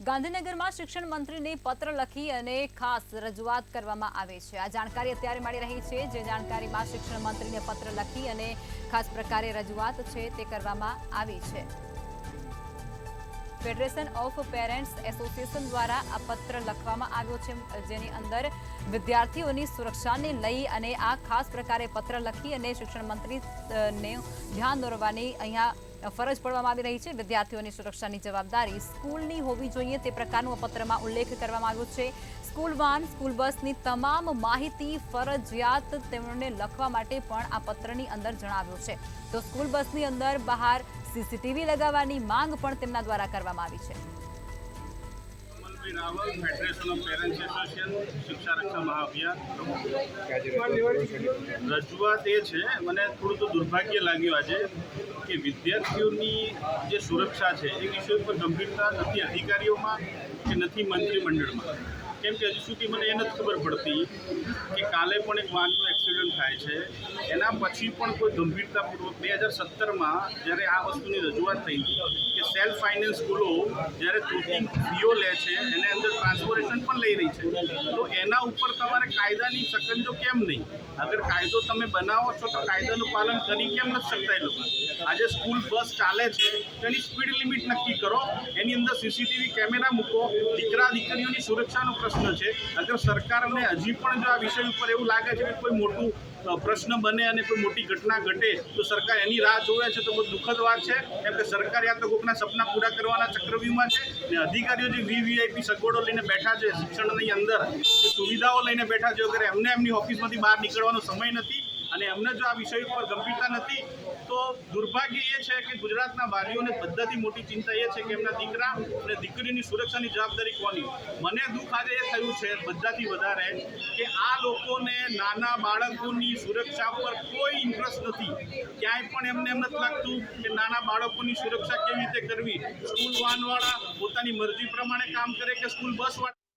ગાંધીનગરમાં શિક્ષણ મંત્રીને પત્ર લખી અને ખાસ રજૂઆત કરવામાં આવી છે। આ જાણકારી અત્યારે મળી રહી છે, જે જાણકારીમાં શિક્ષણ મંત્રીને પત્ર લખી અને ખાસ પ્રકારે રજૂઆત છે તે કરવામાં આવી છે। ફેડરેશન ઓફ પેરેન્ટ્સ એસોસિએશન દ્વારા આ પત્ર લખવામાં આવ્યો છે, જેની અંદર વિદ્યાર્થીઓની સુરક્ષાને લઈ અને આ ખાસ પ્રકારે પત્ર લખી અને શિક્ષણ મંત્રીને ધ્યાન દોરવાની અહીંયા ફરજ પડવામાં આવી રહી છે। વિદ્યાર્થીઓની સુરક્ષાની જવાબદારી સ્કૂલની હોવી જોઈએ તે પ્રકારનો પત્રમાં ઉલ્લેખ કરવામાં આવ્યો છે। સ્કૂલ વાન, સ્કૂલ બસની તમામ માહિતી ફરજિયાત તેમને લખવા માટે પણ આ પત્રની અંદર જણાવ્યું છે। તો સ્કૂલ બસની અંદર બહાર સીસીટીવી લગાવવાની માંગ પણ તેમના દ્વારા કરવામાં આવી છે। Rawal, federation of parents association, Shiksha Raksha મહાઅભિયાન। રજૂઆત એ છે, મને થોડું તો દુર્ભાગ્ય લાગ્યું આજે કે વિદ્યાર્થીઓની જે સુરક્ષા છે એ વિષય પર ગંભીરતા નથી અધિકારીઓમાં કે નથી મંત્રીમંડળમાં। કેમ કે હજુ સુધી મને એ નથી ખબર પડતી કે કાલે પણ એક વાનનો એક્સિડન્ટ થાય છે, એના પછી પણ કોઈ ગંભીરતાપૂર્વક 2017માં જ્યારે આ વસ્તુની રજૂઆત થઈ કે સેલ્ફ ફાઇનાન્સ સ્કૂલો જ્યારે કોચિંગ ફીઓ લે છે એને અંદર ટ્રાન્સપોર્ટેશન પણ લઈ રહી છે, તો એના ઉપર તમારે કાયદાની સકંજો કેમ નહીં? અગર કાયદો તમે બનાવો છો તો કાયદાનું પાલન કરી કેમ નથી શકતા એ લોકો? આજે સ્કૂલ બસ ચાલે છે તો એની સ્પીડ લિમિટ નક્કી કરો, એની અંદર સીસીટીવી કેમેરા મૂકો। દીકરા દીકરીઓની સુરક્ષાનો પ્રશ્ન છે। અગર સરકારને હજી પણ જો આ વિષય ઉપર એવું લાગે છે કે કોઈ મોટું પ્રશ્ન બને અને કોઈ મોટી ઘટના ઘટે તો સરકાર એની રાહ જોવે છે, તો બહુ દુઃખદ વાત છે। કેમ કે સરકાર યા તો કોઈકના સપના પૂરા કરવાના ચક્રવ્યૂહમાં છે ને અધિકારીઓ જે વીવીઆઈપી સગવડો લઈને બેઠા છે શિક્ષણની અંદર, જે સુવિધાઓ લઈને બેઠા છે, અગર એમને એમની ઓફિસમાંથી બહાર નીકળવાનો સમય નથી અને એમને જો આ વિષય ઉપર ગંભીરતા નથી તો દુર્ભાગ્ય એ છે કે ગુજરાતના વાલીઓને બધાથી મોટી ચિંતા એ છે કે એમના દીકરા અને દીકરીની સુરક્ષાની જવાબદારી કોની? મને દુઃખ આજે એ થયું છે બધાથી વધારે કે આ લોકોને નાના બાળકોની સુરક્ષા પર કોઈ ઇન્ટરેસ્ટ નથી। ક્યાંય પણ એમને એમ નથી લાગતું કે નાના બાળકોની સુરક્ષા કેવી રીતે કરવી। સ્કૂલ વાનવાળા પોતાની મરજી પ્રમાણે કામ કરે કે સ્કૂલ બસવાળા